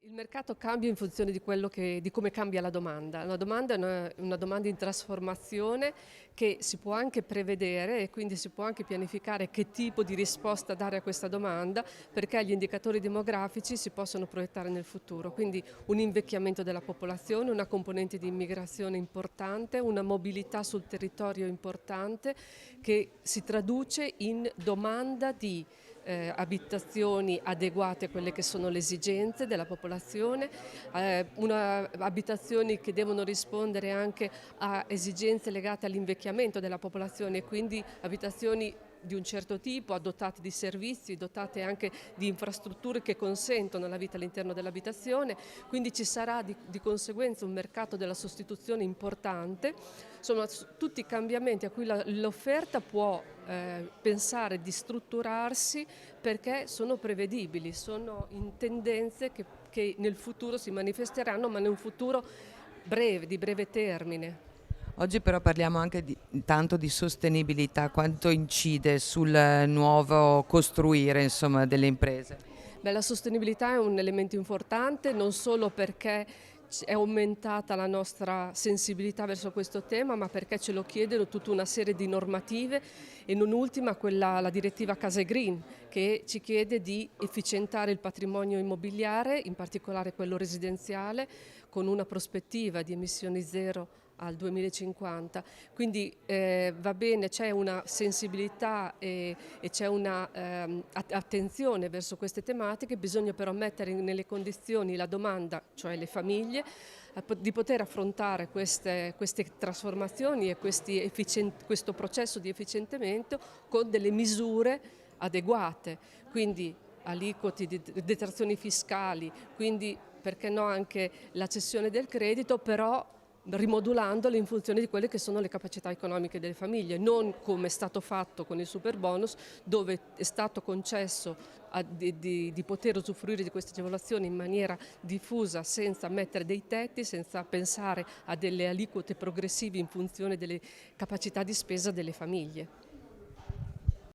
Il mercato cambia in funzione di come cambia la domanda. La domanda è una domanda in trasformazione che si può anche prevedere e quindi si può anche pianificare che tipo di risposta dare a questa domanda, perché gli indicatori demografici si possono proiettare nel futuro. Quindi un invecchiamento della popolazione, una componente di immigrazione importante, una mobilità sul territorio importante che si traduce in domanda di abitazioni adeguate a quelle che sono le esigenze della popolazione, abitazioni che devono rispondere anche a esigenze legate all'invecchiamento della popolazione e quindi abitazioni di un certo tipo, dotate di servizi, dotate anche di infrastrutture che consentono la vita all'interno dell'abitazione, quindi ci sarà di conseguenza un mercato della sostituzione importante. Sono tutti cambiamenti a cui l'offerta può pensare di strutturarsi perché sono prevedibili, sono in tendenze che nel futuro si manifesteranno, ma in un futuro breve, di breve termine. Oggi però parliamo anche tanto di sostenibilità, quanto incide sul nuovo costruire, insomma, delle imprese. Beh, la sostenibilità è un elemento importante non solo perché è aumentata la nostra sensibilità verso questo tema, ma perché ce lo chiedono tutta una serie di normative e non ultima la direttiva Case Green, che ci chiede di efficientare il patrimonio immobiliare, in particolare quello residenziale, con una prospettiva di emissioni zero al 2050. Quindi va bene, c'è una sensibilità e c'è una attenzione verso queste tematiche, bisogna però mettere nelle condizioni la domanda, cioè le famiglie, di poter affrontare queste trasformazioni e questo processo di efficientamento con delle misure adeguate, quindi aliquoti di detrazioni fiscali, quindi perché no anche la cessione del credito, però rimodulandole in funzione di quelle che sono le capacità economiche delle famiglie, non come è stato fatto con il superbonus, dove è stato concesso di poter usufruire di queste agevolazioni in maniera diffusa, senza mettere dei tetti, senza pensare a delle aliquote progressive in funzione delle capacità di spesa delle famiglie.